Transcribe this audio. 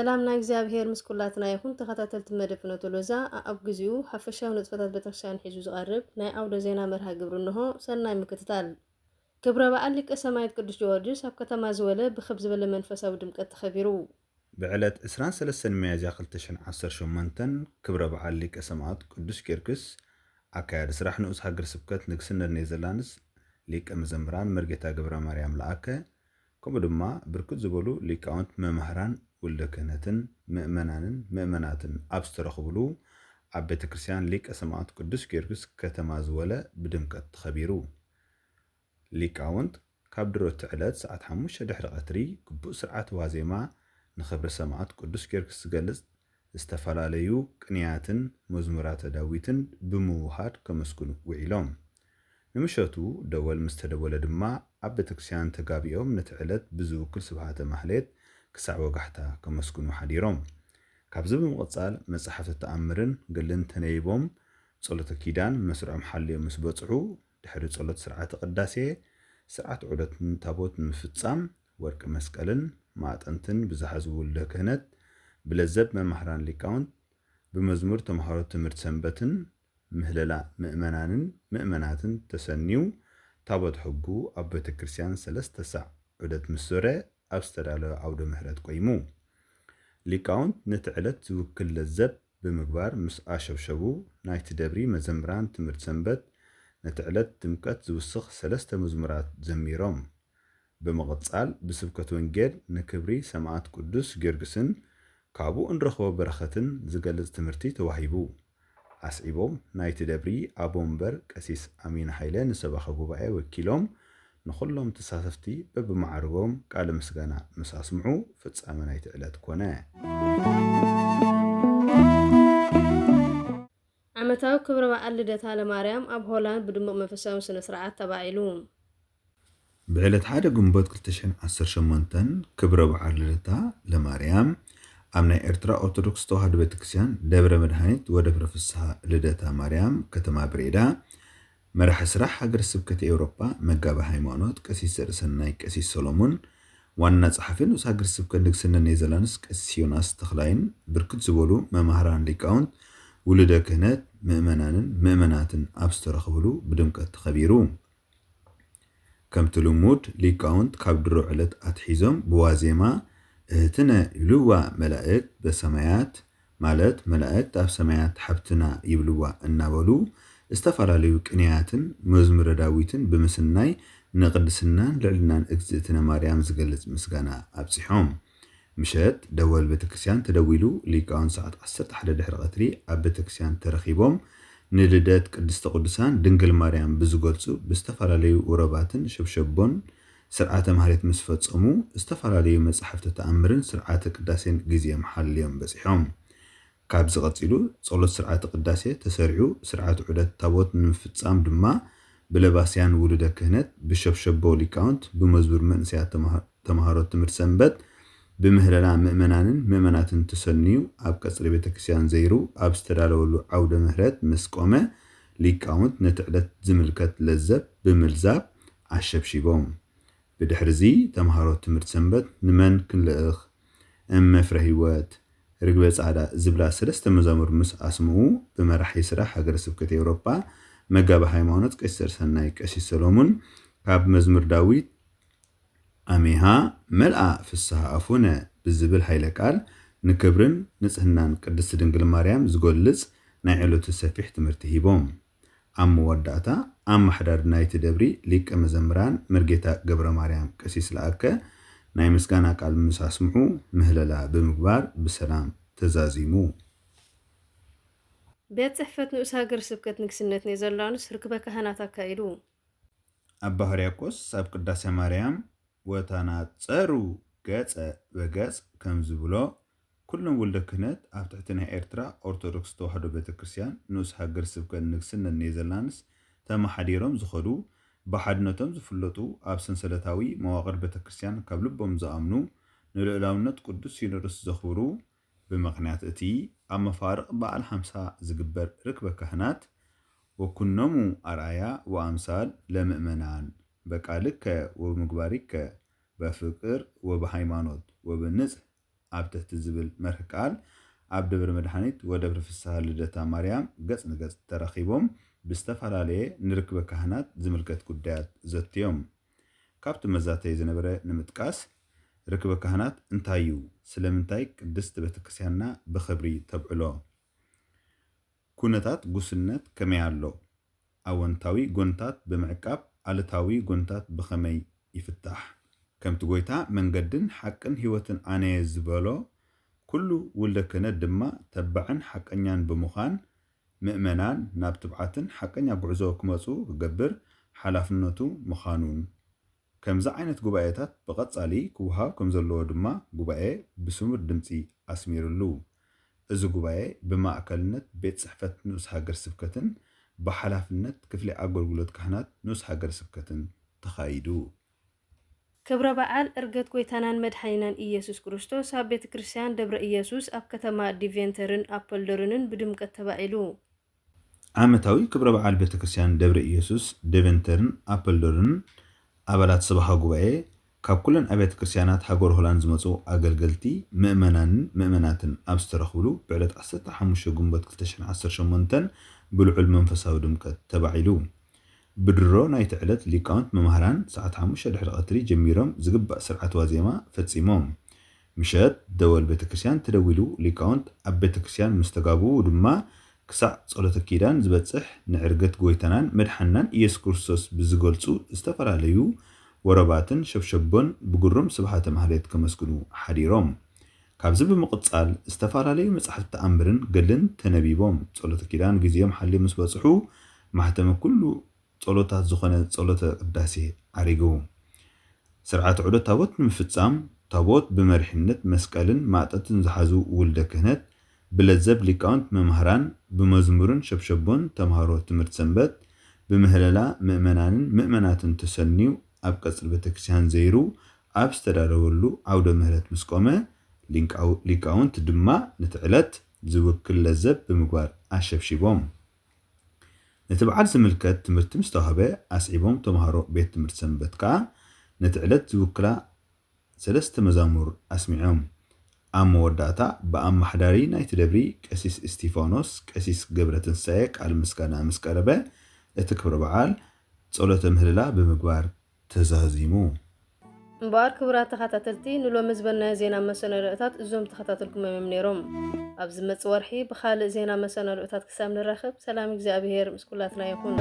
ሰላምና እግዚአብሔር ምስኩላትና ይኹን ተኸታተልቲ መደፍነቱ ሎዛ ኣብ ግዚኡ ሓፈሻዊ ንጥፈታት ቤተክርስትያን ሒዙ ዝቐርብ ናይ ኣውደ ዜና መርሃ ግብሪ እንሆ ሰናይ ምክትታል ክብረ በዓል ሊቀ ሰማያት ቅዱስ ጊዮርጊስ ኣብ ከተማ ዝወለ ብኽብ ዝበለ መንፈሳዊ ድምቀት ተኸቢሩ بعلت 23 مياديا 2018 ክብረ በዓል ሊቀ ሰማያት ቅዱስ ጊዮርጊስ ኣካያዲ ስራሕ ንኡስ ሃገር ስብከት ንግስነ ኔዘርላንድስ ሊቀ መዘምራን መርጌታ ገብረ ማርያም ለኣከ ከምኡ ድማ ብርክት ዝበሉ ሊቃውንት መምህራን ወልደ ክህነትን ምእመናትን ኣብ ዝተረኽብሉ ኣብ ቤተክርስትያን ሊቀ ሰማያት ቅዱስ ጊዮርጊስ ከተማ ዝወለ ብድምቀት ተኸቢሩ ሊቃውንት ካብ ድሮት ዕለት ሰዓት 5 ድሕሪ ቀትሪ ግቡእ ስርዓት ዋዜማ ንኽብረ ሰማዕት ቅዱስ ጊዮርጊስ ዝገልጽ ዝተፈላለዩ ቅንያትን መዝሙራተ ዳዊትን ብምውሃድ ከመስግኑ ውዒሎም ንምሸቱ ደወል ምስ ተደወለ ድማ ኣብ ቤተክርስትያን ተጋቢኦም ነቲ ዕለት ብዝውክል ስብሃተ ማህሌት ክሳዕ ወጋሕታ ከመስግኑ ሓዲሮም ካብዚ ብምቕጻል መጽሓፍቲ ተኣምርን ገልን ተነይቦም ጸሎተ ኪዳን መስርዖም ሓልዮም ምስ በጽሑ ድሕሪ ጸሎት ስርዓተ ቅዳሴ ስርዓት ዑደትን ታቦት ንምፍጻም ወርቂ መስቀልን ማዕጠንትን ብዝሓዙ ወልደ ክህነት ብለዘብ መምህራን ሊቃውንት ብመዝሙር ተምሃሮ ትምህርት ሰንበትን ምህለላ ምእመናትን ተሰኒው ታቦት ሕጉ ኣብ ቤተክርስትያን 3 ሰዓት ዑደት ምስረ ኣብ ዝተዳለወ ዓውደ ምህረት ቆይሙ ሊቃውንት ነቲ ዕለት ዝውክል ለዘብ ብምግባር ምስ ኣሸብሸቡ ናይቲ ደብሪ መዘምራን ትምህርት ሰንበት ነቲ ዕለት ድምቀት ዝውስኽ 3 መዝሙራት ዘሚሮም ብምቕጻል ብስብከት ወንጌል ንክብሪ ሰማዕት ቅዱስ ጊዮርጊስን ካብኡ እንረኽቦ በረኸትን ዝገልጽ ትምህርቲ ተዋሂቡ ኣስዒቦም ናይቲ ደብሪ ኣቦምበር ቀሲስ ኣሚን ሃይለ ንሰባኺ ጉባኤ ወኪሎም ንኹሎም ተሳተፍቲ በብማዕርጎም ቃለ ምስጋና ምስ ኣስምዑ ፍጻመ ናይቲ ዕለት ኮነ ዓመታዊ ክብረ በዓል ልደታ ለማርያም ኣብ ሆላንድ ብድሙቕ መንፈሳዊ ስነ ስርዓት ተባዒሉ بعلت حدا ግንቦት 2018 ክብረ በዓል ልደታ ለማርያም ኣብ ናይ ኤርትራ ኦርቶዶክስ ተዋህዶ ቤተክርስትያን ደብረ መድኃኒት ወደብረ ፍስሓ ልደታ ማርያም ከተማ ብሬዳ መራሒ ስራሕ ሃገረ ስብከት ኤውሮጳ መጋቢ ሃይማኖት ቀሲስ ዘርሰናይ ቀሲስ ሰሎሞን ዋና ጸሓፊ ንኡስ ሃገረ ስብከት ንግስነ ኔዘርላንድስ ቀሲስ ዮናስ ተኽላይን ብርክት ዝበሉ መምህራን ሊቃውንት ውሉደ ክህነት ምእመናትን ኣብ ዝተረኽብሉ ብድምቀት ተኸቢሩ ከምቲ ልሙድ ሊቃውንት ካብ ድሮ ዕለት ኣትሒዞም ብዋዜማ እህትነ ይብልዋ መላእክት በሰማያት ማለት መላእክት ኣብ ሰማያት ሓብትና ይብልዋ እናበሉ ዝተፈላለዩ ቅንያትን መዝሙረ ዳዊትን ብምስናይ ንቅድስናን ልዕልናን እግዝእትነ ማርያም ዝገልጽ ምስጋና ኣብጽሖም ምሸት ደወል ቤተክርስትያን ተደዊሉ ሊቃውንት ሰዓት 11 ድሕሪ ቀትሪ ኣብ ቤተክርስትያን ተረኺቦም ንልደት ቅድስተ ቅዱሳን ድንግል ማርያም ብዝገልጹ ብዝተፈላለዩ ውረባትን ሸብሸቦን ስርዓተ ማህሌት ምስ ፈጸሙ ዝተፈላለዩ መጽሓፍቲ ተኣምርን ስርዓተ ቅዳሴን ግዚኦም ሓልዮም በጺሖም ካብ ዝቐጺሉ ጸሎት ስርዓተ ቅዳሴ ተሰሪዑ ስርዓተ ዑደት ታቦት ንምፍጻም ድማ ብለባስያን ውሉደ ክህነት ብሸብሸቦ ሊቃውንት ብመዝሙር መንእሰያት ተምሃሮ ትምህርት ሰንበት ብምህለላ ምእመናትን ተሰኒዩ ኣብ ቀጽሪ ቤተክርስትያን ዘይሩ ኣብ ዝተዳለወሉ ዓውደ ምህረት ምስ ቆመ ሊቃውንት ነቲ ዕለት ዝምልከት ለዘብ ብምልዛብ ኣሸብሺቦም ብድሕሪዚ ተምሃሮ ትምህርት ሰንበት ንመን ክንልእኽ እመፍረ ህይወት ርግበ ጻዕዳ ዝብላ 3 መዛሙር ምስ ኣስምዑ ብመራሒ ስራሕ ሃገረ ስብከት ኤውሮጳ መጋቢ ሃይማኖት ቀሲስ ዘርሰናይ ቀሲስ ሰሎሞን ካብ መዝሙር ዳዊት ኣሜሃ መልአ ፍስሓ ኣፉነ ብዝብል ሃይለ ቃል ንክብርን ንጽህናን ቅድስት ድንግል ማርያም ዝገልጽ ናይ ዕለቱ ሰፊሕ ትምህርቲ ሂቦም ኣብ መወዳእታ ኣብ ማሕዳር ናይቲ ደብሪ ሊቀ መዘምራን መርጌታ ገብረ ማርያም ቀሲስ ለኣከ ናይ ምስጋና ቃል ምስ ኣስምዑ ምህለላ ብምግባር ብሰላም ተዛዚሙ ቤት ጽሕፈት ንኡስ ሃገረ ስብከት ንግስነት ኔዘርላንድስ ርክበ ካህናት ኣካይዱ ኣባ ሕርያቆስ ኣብ ቅዳሴ ማርያም ወተናጸሩ ገጸ በገጽ ከም ዝብሎ ኩሎም ወልደ ክህነት ኣብ ትሕቲ ናይ ኤርትራ ኦርቶዶክስ ተዋህዶ ቤተክርስትያን ንኡስ ሃገረ ስብከት ንግስነ ኔዘርላንድስ ተመሓዲሮም ዝኸዱ ብሓድነቶም ዝፍለጡ ኣብ ሰንሰለታዊ መዋቕር ቤተክርስትያን ካብ ልቦም ዝኣምኑ ንልዕላውነት ቅዱስ ሲኖዶስ ዘኽብሩ ብምኽንያት እቲ ኣብ መፋርቕ በዓል 50 ዝግበር ርክበ ካህናት ወኩኖሙ ኣርኣያ ወኣምሳል ለምእመናን በቃልከ ወበምግባሪከ በፍቅር ወበሃይማኖት ወበንጽህ ኣብ ትሕቲ ዝብል መርህ ቃል ኣብ ደብረ መድኃኒት ወደብረ ፍስሐ ልደታ ማርያም ገጽ ንገጽ ተረኺቦም ብዝተፈላለየ ንርክበ ካህናት ዝምልከት ጉዳያት ዘትዮም ካብቲ መዛተይ ዝነበረ ንምጥቃስ ርክበ ካህናት እንታይ እዩ ስለምንታይ ቅድስት ቤተክርስቲያንና ብኽብሪ ተብዕሎ ኩነታት ጉስነት ከመይ ኣሎ ኣወንታዊ ጎንታት ብምዕቃብ ኣለታዊ ጎንታት ብኸመይ ይፍታሕ ከምቲ ጎይታ መንገድን ሓቅን ህይወትን ኣነየ ዝበሎ ኩሉ ውልደ ክህነት ድማ ተባዕን ሓቀኛን ብምዃን ምእመናን ናብ ትብዓትን ሓቀኛ ጉዕዞ ክመፁ ክገብር ሓላፍነቱ ምዃኑን ከምዚ ዓይነት ጉባኤታት ብቐጻሊ ክውሃብ ከም ዘለዎ ድማ ጉባኤ ብስሙር ድምፂ ኣስሚሩሉ እዚ ጉባኤ ብማእከልነት ቤት ጽሕፈት ንኡስ ሃገር ስብከትን በሓላፍነት ክፍሊ ኣገልግሎት ካህናት ንኡስ ሃገር ስብከትን ተኻይዱ ክብረ በዓል ዕርገት ጎይታናን መድኃኒናን ኢየሱስ ክርስቶስ ኣብ ቤተ ክርስቲያን ደብረ ኢየሱስ ኣብ ከተማ ዲቬንተርን ኣፖልዶርንን ብድምቀት ተባዒሉ ዓመታዊ ክብረ በዓል ቤተ ክርስቲያን ደብረ ኢየሱስ ዲቬንተርን ኣፖልዶርን ኣባላት ሰብኻ ጉባኤ ካብ ኩለን ኣብያተ ክርስቲያናት ሃገር ሆላንድ ዝመፁ ኣገልገልቲ ምእመናንን ምእመናትን ኣብ ዝተረኽብሉ ብዕለት 15 ግንቦት 2018 ብልዑል መንፈሳዊ ድምቀት ተባዒሉ ብድሮ ናይቲ ዕለት ሊቃውንት መምሃራን ሰዓት 5 ድሕሪ ቀትሪ ጀሚሮም ዝግባእ ስርዓት ዋዜማ ፈጺሞም ምሸት ደወል ቤተክርስቲያን ተደዊሉ ሊቃውንት ኣብ ቤተክርስቲያን ምስተጋብኡ ድማ ክሳዕ ጸሎተ ኪዳን ዝበጽሕ ንዕርገት ጎይታናን መድሓናን ኢየሱስ ክርስቶስ ብዝገልጹ ዝተፈላለዩ ወረባትን ሸብሸቦን ብግሩም ስብሃተ ማህሌት ከመስግኑ ሓዲሮም ካብዚ ብምቕጻል ዝተፈላለዩ መጻሕፍቲ ተኣምርን ገድልን ተነቢቦም ጸሎተ ኪዳን ግዚኦም ሓልዮም ምስ በጽሑ ማሕተመ ኩሉ ጸሎታት ዝኾነ ጸሎተ ቅዳሴ ዓሪጉ ስርዓት ዑደት ታቦት ንምፍጻም ታቦት ብመሪሕነት መስቀልን ማዕጠትን ዝሓዙ ውልደ ክህነት ብለዘብ ሊቃውንት መምሃራን ብመዝሙርን ሸብሸቦን ተምሃሮ ትምህርት ሰንበት ብምህለላ ምእመናንን ምእመናትን ተሰኒዩ ኣብ ቀጽሪ ቤተክርስቲያን ዘይሩ ኣብ ዝተዳለወሉ ዓውደ ምህረት ምስ ቆመ ሊቃውንት ድማ ነቲ ዕለት ዝውክል ለዘብ ብምግባር ኣሸብሺቦም ነቲ በዓል ዝምልከት ትምህርቲ ምስ ተዋህበ ኣስዒቦም ተምሃሮ ቤት ትምህርት ሰንበት ከዓ ነቲ ዕለት ዝውክላ ሰለስተ መዛሙር ኣስሚዖም ኣብ መወዳእታ ብኣማሕዳሪ ናይቲ ደብሪ ቀሲስ እስጢፋኖስ ቀሲስ ገብረ ትንሳኤ ቃል ምስጋና ምስ ቀረበ እቲ ክብረ በዓል ጸሎተ ምህለላ ብምግባር ተዛዚሙ እምበር ክብራት ተኸታተልቲ ንሎሚ ዝበልናዮ ዜና መሰናዶታት እዞም ተኸታተልኩም እዮም ነይሮም ኣብ ዝመጽእ ወርሒ ብኻልእ ዜና መሰናዶታት ክሳብ ንራኸብ ሰላም እግዚአብሔር ምስ ኩላትና ይኹን